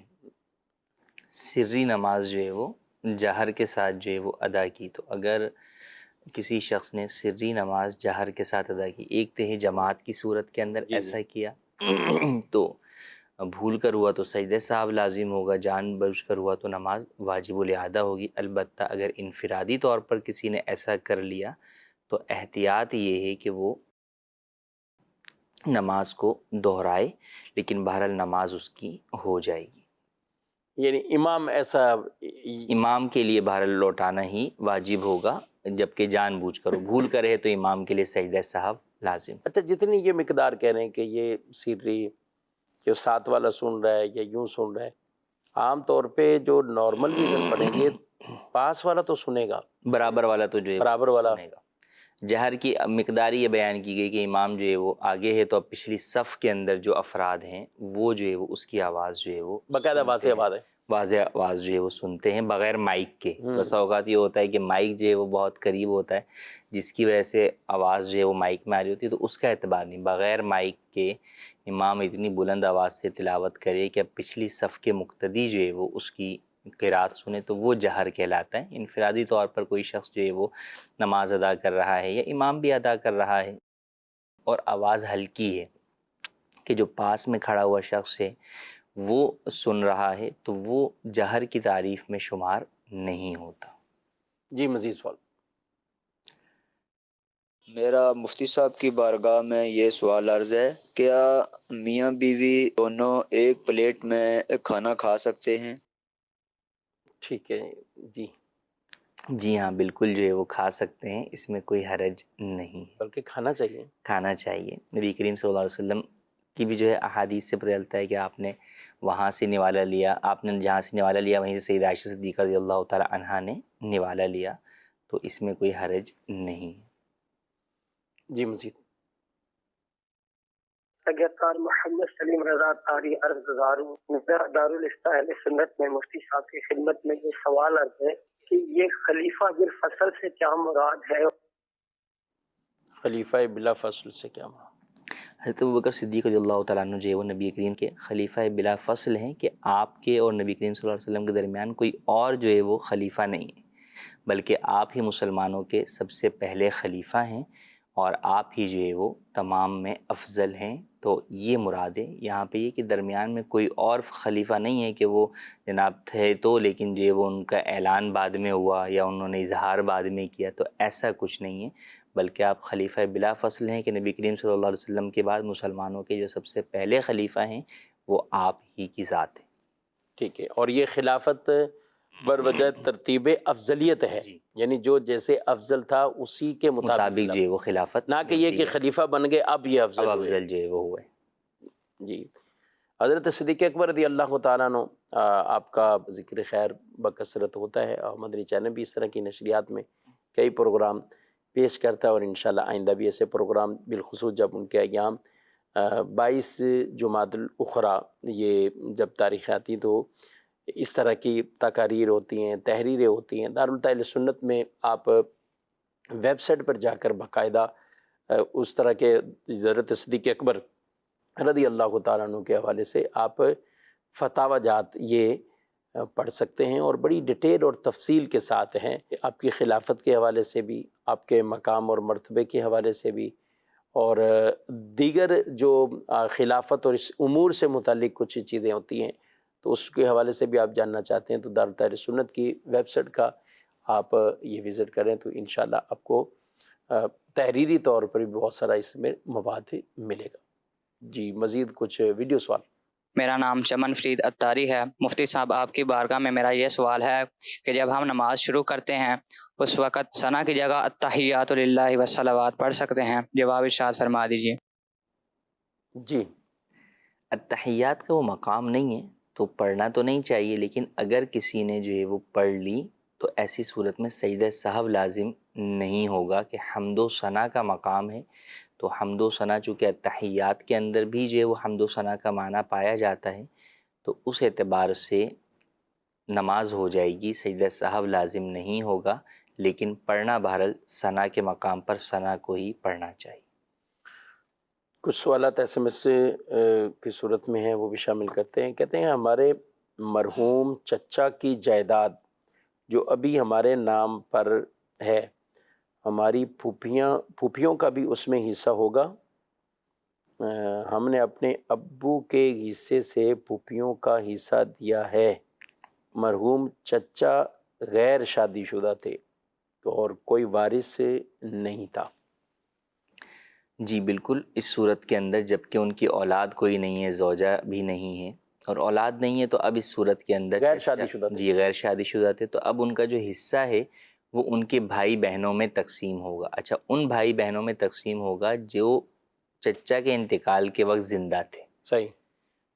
سری نماز جو ہے وہ جہر کے ساتھ جو ہے وہ ادا کی، تو اگر کسی شخص نے سری نماز جہر کے ساتھ ادا کی، ایک تہی جماعت کی صورت کے اندر ایسا کیا تو بھول کر ہوا تو سجدہ سہو لازم ہوگا، جان بوجھ کر ہوا تو نماز واجب الاعادہ ہوگی. البتہ اگر انفرادی طور پر کسی نے ایسا کر لیا تو احتیاط یہ ہے کہ وہ نماز کو دہرائے، لیکن بہرحال نماز اس کی ہو جائے گی. یعنی امام ایسا امام کے لیے بہرحال لوٹانا ہی واجب ہوگا، جبکہ جان بوجھ کر بھول کر ہے تو امام کے لیے سجدہ سہو لازم. اچھا، جتنی یہ مقدار کہہ رہے ہیں کہ یہ سری کہ ساتھ والا سن رہا ہے یا یوں سن رہا ہے، عام طور پہ جو نارمل بھی اگر پڑھیں گے پاس والا تو سنے گا، برابر والا تو جو ہے برابر والا سنے گا. جہر کی مقدار یہ بیان کی گئی کہ امام جو ہے وہ آگے ہے تو اب پچھلی صف کے اندر جو افراد ہیں وہ جو ہے وہ اس کی آواز جو ہے وہ باقاعدہ واضح آواز ہے، واضح آواز جو ہے وہ سنتے ہیں بغیر مائک کے. بسا اوقات یہ ہوتا ہے کہ مائک جو ہے وہ بہت قریب ہوتا ہے جس کی وجہ سے آواز جو ہے وہ مائک میں آ رہی ہوتی ہے، تو اس کا اعتبار نہیں. بغیر مائک کے امام اتنی بلند آواز سے تلاوت کرے کہ اب پچھلی صف کے مقتدی جو ہے وہ اس کی قرات سنے تو وہ جہر کہلاتا ہے. انفرادی طور پر کوئی شخص جو ہے وہ نماز ادا کر رہا ہے یا امام بھی ادا کر رہا ہے اور آواز ہلکی ہے کہ جو پاس میں کھڑا ہوا شخص ہے وہ سن رہا ہے تو وہ جہر کی تعریف میں شمار نہیں ہوتا۔ جی مزید سوال۔ میرا مفتی صاحب کی بارگاہ میں یہ سوال عرض ہے، کیا میاں بیوی دونوں ایک پلیٹ میں کھانا کھا سکتے ہیں؟ ٹھیک ہے جی، جی ہاں بالکل جو ہے وہ کھا سکتے ہیں، اس میں کوئی حرج نہیں ہے، بلکہ کھانا چاہیے۔ کھانا چاہیے۔ نبی کریم صلی اللہ علیہ وسلم کی بھی جو ہے احادیث سے پتہ چلتا ہے کہ آپ نے وہاں سے نوالا لیا، آپ نے جہاں سے نوالا لیا وہیں سے سیدہ عائشہ صدیقہ رضی اللہ تعالی عنہا نے نوالا لیا، تو اس میں کوئی حرج نہیں ہے۔ جی مزید۔ اگرکار محمد سلیم رضا تاری عرض گزار ہوں، میں دارالفتہ اہل سنت میں مفتی صاحب کی خدمت میں یہ سوال عرض ہے کہ یہ خلیفہ بالفصل سے کیا مراد ہے؟ خلیفہ بلا فصل سے کیا مراد؟ حضرت ابوبکر صدیق رضی اللہ تعالیٰ عنہ جو ہے وہ نبی کریم کے خلیفہ بلا فصل ہیں، کہ آپ کے اور نبی کریم صلی اللہ علیہ وسلم کے درمیان کوئی اور جو ہے وہ خلیفہ نہیں ہے، بلکہ آپ ہی مسلمانوں کے سب سے پہلے خلیفہ ہیں اور آپ ہی جو ہے وہ تمام میں افضل ہیں۔ تو یہ مراد ہے یہاں پہ یہ کہ درمیان میں کوئی اور خلیفہ نہیں ہے کہ وہ جناب تھے تو لیکن جو ہے وہ ان کا اعلان بعد میں ہوا یا انہوں نے اظہار بعد میں کیا، تو ایسا کچھ نہیں ہے، بلکہ آپ خلیفہ بلا فصل ہیں کہ نبی کریم صلی اللہ علیہ وسلم کے بعد مسلمانوں کے جو سب سے پہلے خلیفہ ہیں وہ آپ ہی کی ذات ہے۔ ٹھیک ہے، اور یہ خلافت بروجہ ترتیب افضلیت ہے، جی، یعنی جو جیسے افضل تھا اسی کے مطابق جو ہے وہ خلافت، نہ کہ یہ کہ خلیفہ بن گئے اب یہ افضل اب ہوئے۔ افضل جو ہے وہ ہوئے۔ جی، حضرت صدیق اکبر رضی اللہ تعالیٰ عنہ، آپ کا ذکر خیر بکثرت ہوتا ہے اور مدنی چینل بھی اس طرح کی نشریات میں کئی پروگرام پیش کرتا ہے، اور انشاءاللہ آئندہ بھی ایسے پروگرام، بالخصوص جب ان کے ایام 22 جمادی الاخری یہ جب تاریخ آتی تو اس طرح کی تقاریر ہوتی ہیں، تحریریں ہوتی ہیں۔ دارالفتہ سنت میں آپ ویب سائٹ پر جا کر باقاعدہ اس طرح کے حضرت صدیق اکبر رضی اللہ تعالیٰ عنہ کے حوالے سے آپ فتاوی جات یہ پڑھ سکتے ہیں، اور بڑی ڈیٹیل اور تفصیل کے ساتھ ہیں، آپ کی خلافت کے حوالے سے بھی، آپ کے مقام اور مرتبے کے حوالے سے بھی، اور دیگر جو خلافت اور اس امور سے متعلق کچھ چیزیں ہوتی ہیں تو اس کے حوالے سے بھی آپ جاننا چاہتے ہیں تو دارالفتہ سنت کی ویب سائٹ کا آپ یہ وزٹ کریں تو انشاءاللہ آپ کو تحریری طور پر بھی بہت سارا اس میں مواد ملے گا۔ جی مزید کچھ ویڈیو سوال۔ میرا نام چمن فرید اتاری ہے۔ مفتی صاحب آپ کی بارگاہ میں میرا یہ سوال ہے کہ جب ہم نماز شروع کرتے ہیں اس وقت ثنا کی جگہ التحیات للہ والصلوات پڑھ سکتے ہیں؟ جواب ارشاد فرما دیجیے۔ جی، التحیات کا وہ مقام نہیں ہے تو پڑھنا تو نہیں چاہیے، لیکن اگر کسی نے جو ہے وہ پڑھ لی تو ایسی صورت میں سجدہ سہو لازم نہیں ہوگا، کہ حمد و ثنا کا مقام ہے تو حمد و ثنا چونکہ التحیات کے اندر بھی جو ہے وہ حمد و ثنا کا معنی پایا جاتا ہے تو اس اعتبار سے نماز ہو جائے گی، سجدہ سہو لازم نہیں ہوگا، لیکن پڑھنا بہرحال ثنا کے مقام پر ثنا کو ہی پڑھنا چاہیے۔ کچھ سوالات ایس ایم ایس کی صورت میں ہیں، وہ بھی شامل کرتے ہیں۔ کہتے ہیں ہمارے مرحوم چچا کی جائیداد جو ابھی ہمارے نام پر ہے، ہماری پھوپھیوں کا بھی اس میں حصہ ہوگا؟ ہم نے اپنے ابو کے حصے سے پھوپھیوں کا حصہ دیا ہے۔ مرحوم چچا غیر شادی شدہ تھے اور کوئی وارث نہیں تھا۔ جی بالکل، اس صورت کے اندر جب کہ ان کی اولاد کوئی نہیں ہے، زوجہ بھی نہیں ہے اور اولاد نہیں ہے، تو اب اس صورت کے اندر غیر شادی شدہ تھے۔ جی غیر شادی شدہ تھے، تو اب ان کا جو حصہ ہے وہ ان کے بھائی بہنوں میں تقسیم ہوگا۔ اچھا، ان بھائی بہنوں میں تقسیم ہوگا جو چچا کے انتقال کے وقت زندہ تھے۔ صحیح۔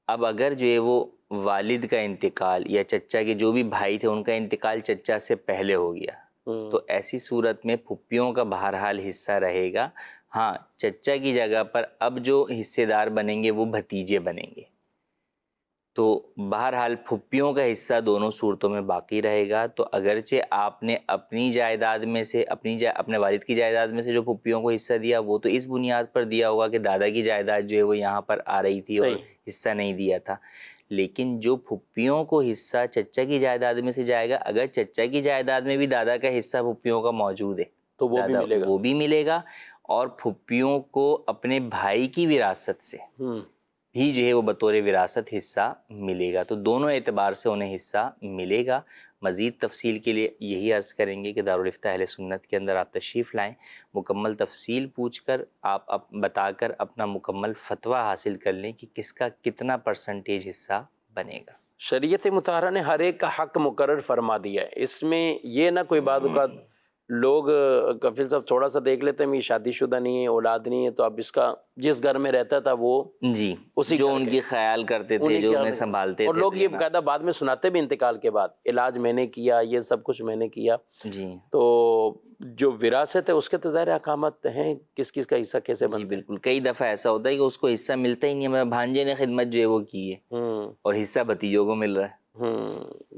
اب اگر جو ہے وہ والد کا انتقال یا چچا کے جو بھی بھائی تھے ان کا انتقال چچا سے پہلے ہو گیا تو ایسی صورت میں پھوپھیوں کا بہرحال حصہ رہے گا۔ ہاں، چچا کی جگہ پر اب جو حصے دار بنیں گے وہ بھتیجے بنیں گے، تو بہرحال پھوپھیوں کا حصہ دونوں صورتوں میں باقی رہے گا۔ تو اگرچہ آپ نے اپنی جائیداد میں سے اپنے والد کی جائیداد میں سے جو پھوپھیوں کو حصہ دیا وہ تو اس بنیاد پر دیا ہوگا کہ دادا کی جائیداد جو ہے وہ یہاں پر آ رہی تھی اور حصہ نہیں دیا تھا، لیکن جو پھوپھیوں کو حصہ چچا کی جائیداد میں سے جائے گا، اگر چچا کی جائیداد میں بھی دادا کا حصہ پھوپھیوں کا موجود ہے تو وہ بھی ملے گا، اور پھوپھیوں کو اپنے بھائی کی وراثت سے بھی جو ہے وہ بطور وراثت حصہ ملے گا. تو دونوں اعتبار سے انہیں حصہ ملے گا. مزید تفصیل کے لیے یہی عرض کریں گے کہ دارالافتاء اہل سنت کے اندر آپ تشریف لائیں, مکمل تفصیل پوچھ کر آپ بتا کر اپنا مکمل فتویٰ حاصل کر لیں کہ کس کا کتنا پرسنٹیج حصہ بنے گا. شریعت مطہرہ نے ہر ایک کا حق مقرر فرما دیا ہے. اس میں یہ نہ کوئی بعض اوقات لوگ کفیل صاحب تھوڑا سا دیکھ لیتے ہیں, یہ شادی شدہ نہیں ہے, اولاد نہیں ہے, تو اب اس کا جس گھر میں رہتا تھا وہ جی اسی جو ان کی خیال کرتے تھے, جو انہیں سنبھالتے تھے. اور لوگ یہ باقاعدہ بعد میں سناتے بھی انتقال کے بعد, علاج میں نے کیا, یہ سب کچھ میں نے کیا. جی تو جو وراثت ہے اس کے تو ظاہر احکامات ہیں, کس کس کا حصہ کیسے بنتا ہے. بالکل, کئی دفعہ ایسا ہوتا ہے کہ اس کو حصہ ملتا ہی نہیں ہے. میرے بھانجے نے خدمت جو ہے وہ کی ہے اور حصہ بھتیجوں کو مل رہا ہے.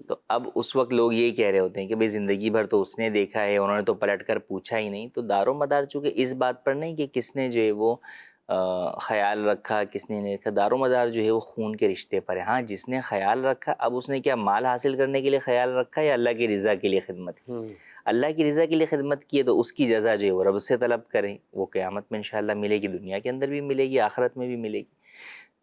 تو اب اس وقت لوگ یہی کہہ رہے ہوتے ہیں کہ بھئی زندگی بھر تو اس نے دیکھا ہے, انہوں نے تو پلٹ کر پوچھا ہی نہیں. تو دار و مدار چونکہ اس بات پر نہیں کہ کس نے جو ہے وہ خیال رکھا, کس نے نہیں رکھا, دار و مدار جو ہے وہ خون کے رشتے پر ہے. ہاں, جس نے خیال رکھا, اب اس نے کیا مال حاصل کرنے کے لیے خیال رکھا یا اللہ کی رضا کے لیے خدمت کی؟ اللہ کی رضا کے لیے خدمت کی ہے تو اس کی جزا جو ہے وہ رب سے طلب کریں, وہ قیامت میں انشاءاللہ ملے گی, دنیا کے اندر بھی ملے گی, آخرت میں بھی ملے گی.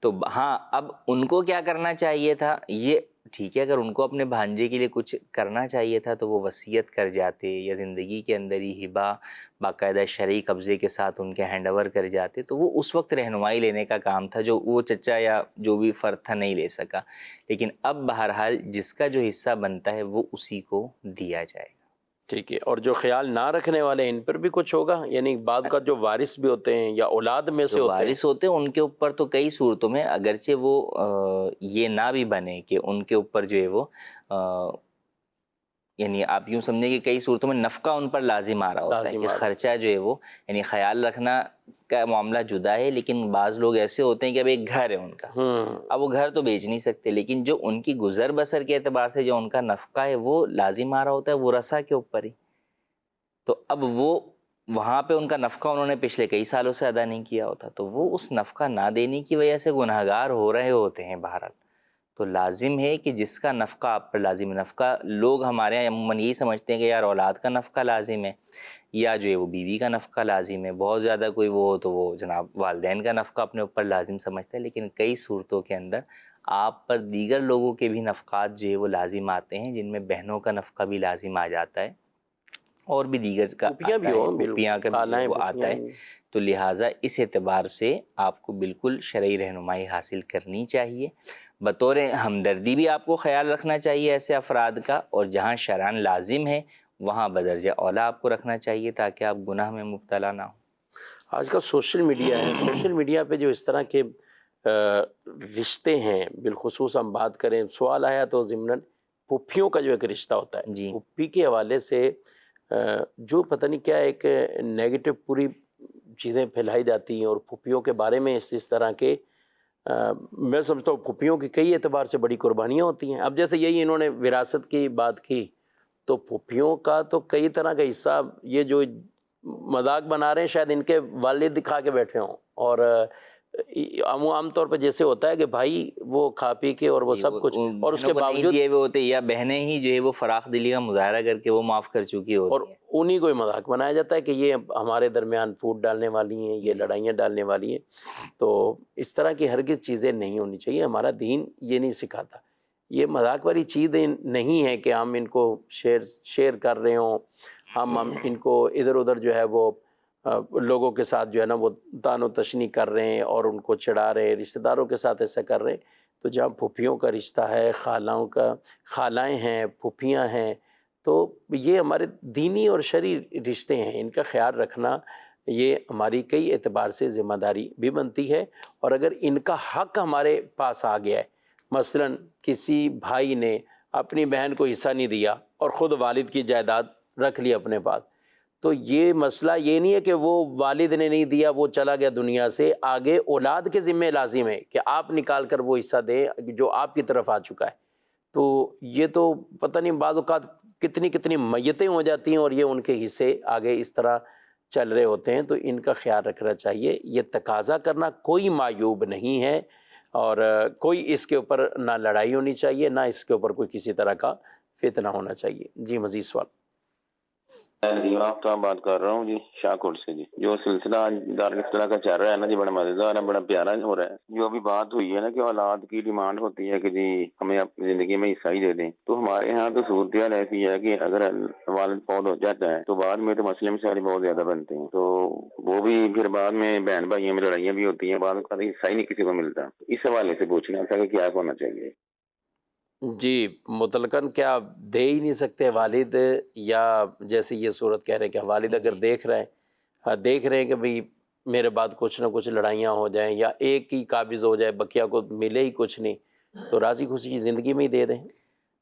تو ہاں, اب ان کو کیا کرنا چاہیے تھا, یہ ٹھیک ہے, اگر ان کو اپنے بھانجے کے لیے کچھ کرنا چاہیے تھا تو وہ وصیت کر جاتے, یا زندگی کے اندر ہی ہبہ باقاعدہ شرعی قبضے کے ساتھ ان کے ہینڈ اوور کر جاتے, تو وہ اس وقت رہنمائی لینے کا کام تھا جو وہ چچا یا جو بھی فرد تھا نہیں لے سکا. لیکن اب بہرحال جس کا جو حصہ بنتا ہے وہ اسی کو دیا جائے گا. ٹھیک ہے. اور جو خیال نہ رکھنے والے ان پر بھی کچھ ہوگا, یعنی بعد کا جو وارث بھی ہوتے ہیں یا اولاد میں سے جو ہوتے ہیں, وارث ہوتے ہیں ان کے اوپر تو کئی صورتوں میں اگرچہ وہ یہ نہ بھی بنے کہ ان کے اوپر جو ہے وہ یعنی آپ یوں سمجھیں کہ کئی صورتوں میں نفقہ ان پر لازم آ رہا ہوتا ہے کہ خرچہ جو ہے وہ, یعنی خیال رکھنا کا معاملہ جدا ہے, لیکن بعض لوگ ایسے ہوتے ہیں کہ اب ایک گھر ہے ان کا, اب وہ گھر تو بیچ نہیں سکتے, لیکن جو ان کی گزر بسر کے اعتبار سے جو ان کا نفقہ ہے وہ لازم آ رہا ہوتا ہے ورثہ کے اوپر ہی. تو اب وہ وہاں پہ ان کا نفقہ انہوں نے پچھلے کئی سالوں سے ادا نہیں کیا ہوتا, تو وہ اس نفقہ نہ دینے کی وجہ سے گناہگار ہو رہے ہوتے ہیں. بہرحال تو لازم ہے کہ جس کا نفقہ آپ پر لازم ہے, نفقہ لوگ ہمارے یہاں عموماً یہی سمجھتے ہیں کہ یار اولاد کا نفقہ لازم ہے یا جو ہے وہ بیوی کا نفقہ لازم ہے, بہت زیادہ کوئی وہ ہو تو وہ جناب والدین کا نفقہ اپنے اوپر لازم سمجھتا ہے. لیکن کئی صورتوں کے اندر آپ پر دیگر لوگوں کے بھی نفقات جو ہے وہ لازم آتے ہیں, جن میں بہنوں کا نفقہ بھی لازم آ جاتا ہے اور بھی دیگر کا پھوپھیاں کا بھی وہ آتا ہے. تو لہٰذا اس اعتبار سے آپ کو بالکل شرعی رہنمائی حاصل کرنی چاہیے. بطور ہمدردی بھی آپ کو خیال رکھنا چاہیے ایسے افراد کا, اور جہاں شرعاً لازم ہے وہاں بدرجہ اولا آپ کو رکھنا چاہیے تاکہ آپ گناہ میں مبتلا نہ ہوں. آج کا سوشل میڈیا ہے, سوشل میڈیا پہ جو اس طرح کے رشتے ہیں, بالخصوص ہم بات کریں, سوال آیا تو ضمناً پھوپھیوں کا جو ایک رشتہ ہوتا ہے, جی پھوپھی کے حوالے سے جو پتہ نہیں کیا ایک نیگیٹو پوری چیزیں پھیلائی جاتی ہیں, اور پھوپھیوں کے بارے میں اس طرح کے میں سمجھتا ہوں پھوپھیوں کی کئی اعتبار سے بڑی قربانیاں ہوتی ہیں. اب جیسے یہی انہوں نے وراثت کی بات کی, تو پھوپھیوں کا تو کئی طرح کا حصہ, یہ جو مذاق بنا رہے ہیں شاید ان کے والد دکھا کے بیٹھے ہوں, اور عام طور پہ جیسے ہوتا ہے کہ بھائی وہ کھا پی کے اور وہ سب کچھ, اور اس کے باوجود یہ ہوتے یا بہنیں ہی جو ہے وہ فراخ دلی کا مظاہرہ کر کے وہ معاف کر چکی ہوتی اور انہی کو مذاق بنایا جاتا ہے کہ یہ ہمارے درمیان پھوٹ ڈالنے والی ہیں, یہ لڑائیاں ڈالنے والی ہیں. تو اس طرح کی ہرگز چیزیں نہیں ہونی چاہیے, ہمارا دین یہ نہیں سکھاتا. یہ مذاق والی چیز نہیں ہے کہ ہم ان کو شیئر کر رہے ہوں, ہم ان کو ادھر ادھر جو ہے وہ لوگوں کے ساتھ جو ہے نا وہ تان و تشنی کر رہے ہیں اور ان کو چڑھا رہے ہیں, رشتہ داروں کے ساتھ ایسا کر رہے ہیں. تو جہاں پھوپھیوں کا رشتہ ہے, خالائیں ہیں, پھوپھیاں ہیں, تو یہ ہمارے دینی اور شرعی رشتے ہیں, ان کا خیال رکھنا یہ ہماری کئی اعتبار سے ذمہ داری بھی بنتی ہے. اور اگر ان کا حق ہمارے پاس آ گیا ہے, مثلاً کسی بھائی نے اپنی بہن کو حصہ نہیں دیا اور خود والد کی جائیداد رکھ لی اپنے پاس, تو یہ مسئلہ یہ نہیں ہے کہ وہ والد نے نہیں دیا وہ چلا گیا دنیا سے, آگے اولاد کے ذمہ لازم ہے کہ آپ نکال کر وہ حصہ دیں جو آپ کی طرف آ چکا ہے. تو یہ تو پتہ نہیں بعض اوقات کتنی میتیں ہو جاتی ہیں اور یہ ان کے حصے آگے اس طرح چل رہے ہوتے ہیں. تو ان کا خیال رکھنا چاہیے. یہ تقاضا کرنا کوئی معیوب نہیں ہے, اور کوئی اس کے اوپر نہ لڑائی ہونی چاہیے, نہ اس کے اوپر کوئی کسی طرح کا فتنہ ہونا چاہیے. جی مزید سوال. ندیم آفتاب بات کر رہا ہوں جی، شاہکوٹ سے جی۔ جو سلسلہ آج دارالفلاح کا چل رہا ہے نا جی، بڑا مزیدار ہے، بڑا پیارا ہو رہا ہے۔ جو ابھی بات ہوئی ہے نا کہ اولاد کی ڈیمانڈ ہوتی ہے کہ جی ہمیں اپنی زندگی میں حصہ ہی دے دیں، تو ہمارے یہاں تو صورتحال ایسی ہے کہ اگر والد فوت ہو جاتا ہے تو بعد میں تو مسئلے مسائل بہت زیادہ بنتے ہیں، تو وہ بھی پھر بعد میں بہن بھائیوں میں لڑائیاں بھی ہوتی ہیں، بعد کا حصہ ہی نہیں کسی کو ملتا۔ اس حوالے سے پوچھنا تھا کہ کیا ہونا چاہیے؟ جی مطلقاً کیا دے ہی نہیں سکتے والد، یا جیسے یہ صورت کہہ رہے ہیں کہ والد اگر دیکھ رہے ہیں کہ بھئی میرے بعد کچھ نہ کچھ لڑائیاں ہو جائیں یا ایک ہی قابض ہو جائے بقیہ کو ملے ہی کچھ نہیں، تو راضی خوشی زندگی میں ہی دے دیں۔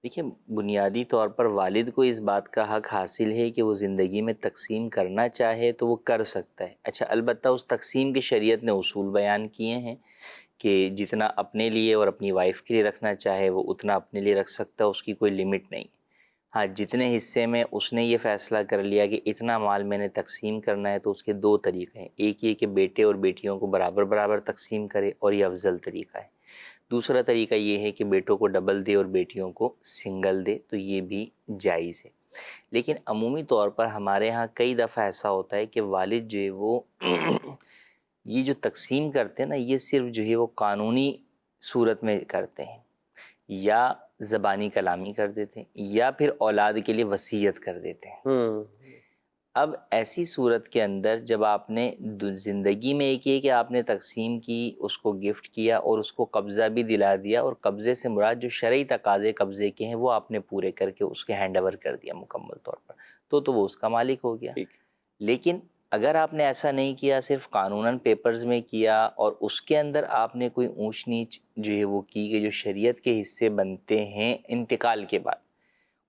دیکھیں بنیادی طور پر والد کو اس بات کا حق حاصل ہے کہ وہ زندگی میں تقسیم کرنا چاہے تو وہ کر سکتا ہے۔ اچھا البتہ اس تقسیم کی شریعت نے اصول بیان کیے ہیں کہ جتنا اپنے لیے اور اپنی وائف کے لیے رکھنا چاہے وہ اتنا اپنے لیے رکھ سکتا ہے، اس کی کوئی لمٹ نہیں۔ ہاں جتنے حصے میں اس نے یہ فیصلہ کر لیا کہ اتنا مال میں نے تقسیم کرنا ہے تو اس کے دو طریقے ہیں، ایک یہ کہ بیٹے اور بیٹیوں کو برابر برابر تقسیم کرے اور یہ افضل طریقہ ہے، دوسرا طریقہ یہ ہے کہ بیٹوں کو ڈبل دے اور بیٹیوں کو سنگل دے، تو یہ بھی جائز ہے۔ لیکن عمومی طور پر ہمارے ہاں کئی دفعہ ایسا ہوتا ہے کہ والد جو ہے وہ یہ جو تقسیم کرتے ہیں نا یہ صرف جو ہے وہ قانونی صورت میں کرتے ہیں، یا زبانی کلامی کر دیتے ہیں، یا پھر اولاد کے لیے وصیت کر دیتے ہیں۔ اب ایسی صورت کے اندر جب آپ نے زندگی میں ایک یہ کہ آپ نے تقسیم کی، اس کو گفٹ کیا اور اس کو قبضہ بھی دلا دیا، اور قبضے سے مراد جو شرعی تقاضے قبضے کے ہیں وہ آپ نے پورے کر کے اس کے ہینڈ اوور کر دیا مکمل طور پر، تو وہ اس کا مالک ہو گیا۔ لیکن اگر آپ نے ایسا نہیں کیا، صرف قانوناً پیپرز میں کیا اور اس کے اندر آپ نے کوئی اونچ نیچ جو ہے وہ کی کہ جو شریعت کے حصے بنتے ہیں انتقال کے بعد،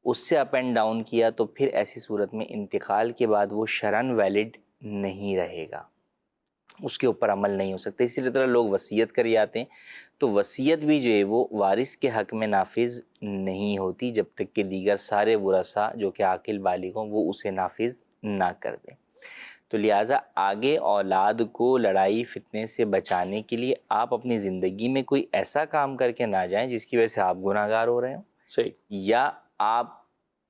اس سے اپ اینڈ ڈاؤن کیا، تو پھر ایسی صورت میں انتقال کے بعد وہ شرعاً ویلڈ نہیں رہے گا، اس کے اوپر عمل نہیں ہو سکتا۔ اسی طرح لوگ وصیت کر جاتے ہیں تو وصیت بھی جو ہے وہ وارث کے حق میں نافذ نہیں ہوتی جب تک کہ دیگر سارے ورثاء جو کہ عاقل بالغ ہوں وہ اسے نافذ نہ کر دیں۔ تو لہٰذا آگے اولاد کو لڑائی فتنے سے بچانے کے لیے آپ اپنی زندگی میں کوئی ایسا کام کر کے نہ جائیں جس کی وجہ سے آپ گناہ گار ہو رہے ہوں، صحیح، یا آپ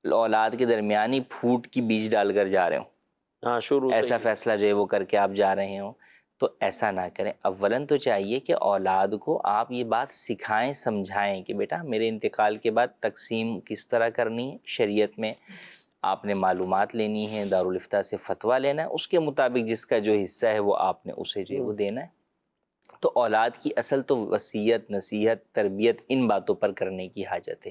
اولاد کے درمیان ہی پھوٹ کی بیج ڈال کر جا رہے ہوں، ہاں شروع ایسا فیصلہ جو ہے وہ کر کے آپ جا رہے ہوں، تو ایسا نہ کریں۔ اولاً تو چاہیے کہ اولاد کو آپ یہ بات سکھائیں، سمجھائیں کہ بیٹا میرے انتقال کے بعد تقسیم کس طرح کرنی ہے، شریعت میں آپ نے معلومات لینی ہے، دارالفتاء سے فتویٰ لینا ہے، اس کے مطابق جس کا جو حصہ ہے وہ آپ نے اسے جو ہے وہ دینا ہے۔ تو اولاد کی اصل تو وصیت، نصیحت، تربیت ان باتوں پر کرنے کی حاجت ہے۔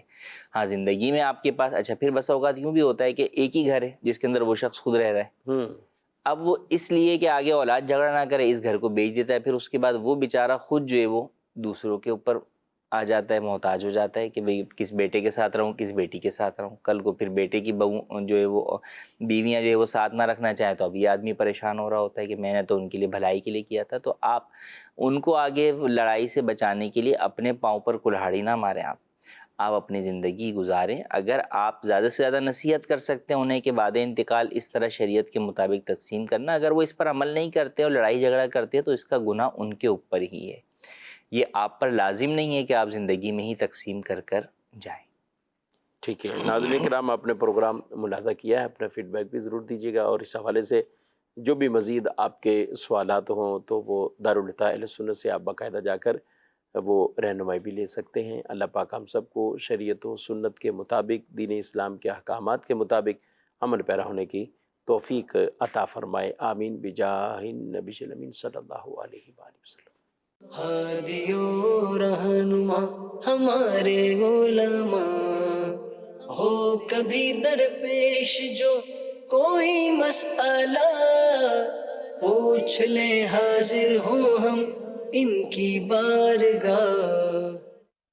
ہاں زندگی میں آپ کے پاس اچھا پھر بس اوقات یوں بھی ہوتا ہے کہ ایک ہی گھر ہے جس کے اندر وہ شخص خود رہ رہا ہے، اب وہ اس لیے کہ آگے اولاد جھگڑا نہ کرے اس گھر کو بیچ دیتا ہے، پھر اس کے بعد وہ بیچارہ خود جو ہے وہ دوسروں کے اوپر آ جاتا ہے، محتاج ہو جاتا ہے کہ بھئی کس بیٹے کے ساتھ رہوں، کس بیٹی کے ساتھ رہوں۔ کل کو پھر بیٹے کی بہو جو ہے وہ بیویاں جو ہے وہ ساتھ نہ رکھنا چاہیں تو اب یہ آدمی پریشان ہو رہا ہوتا ہے کہ میں نے تو ان کے لیے بھلائی کے لیے کیا تھا۔ تو آپ ان کو آگے لڑائی سے بچانے کے لیے اپنے پاؤں پر کلہاڑی نہ ماریں، آپ اپنی زندگی گزاریں۔ اگر آپ زیادہ سے زیادہ نصیحت کر سکتے ہیں انہیں کہ بعد انتقال اس طرح شریعت کے مطابق تقسیم کرنا، اگر وہ اس پر عمل نہیں کرتے اور لڑائی جھگڑا کرتے ہیں تو اس کا گناہ ان کے اوپر ہی ہے، یہ آپ پر لازم نہیں ہے کہ آپ زندگی میں ہی تقسیم کر کر جائیں۔ ٹھیک ہے ناظرین کرام، آپ نے پروگرام ملاحظہ کیا ہے، اپنا فیڈ بیک بھی ضرور دیجیے گا، اور اس حوالے سے جو بھی مزید آپ کے سوالات ہوں تو وہ دارالفتاء اہل سنت سے آپ باقاعدہ جا کر وہ رہنمائی بھی لے سکتے ہیں۔ اللہ پاک ہم سب کو شریعت و سنت کے مطابق، دین اسلام کے احکامات کے مطابق عمل پیرا ہونے کی توفیق عطا فرمائے، آمین بجاہ النبی الامین صلی اللہ علیہ وآلہ وسلم۔ ہادی و رہنما ہمارے علماء، ہو کبھی درپیش جو کوئی مسئلہ، پوچھ لیں حاضر ہوں ہم ان کی بارگاہ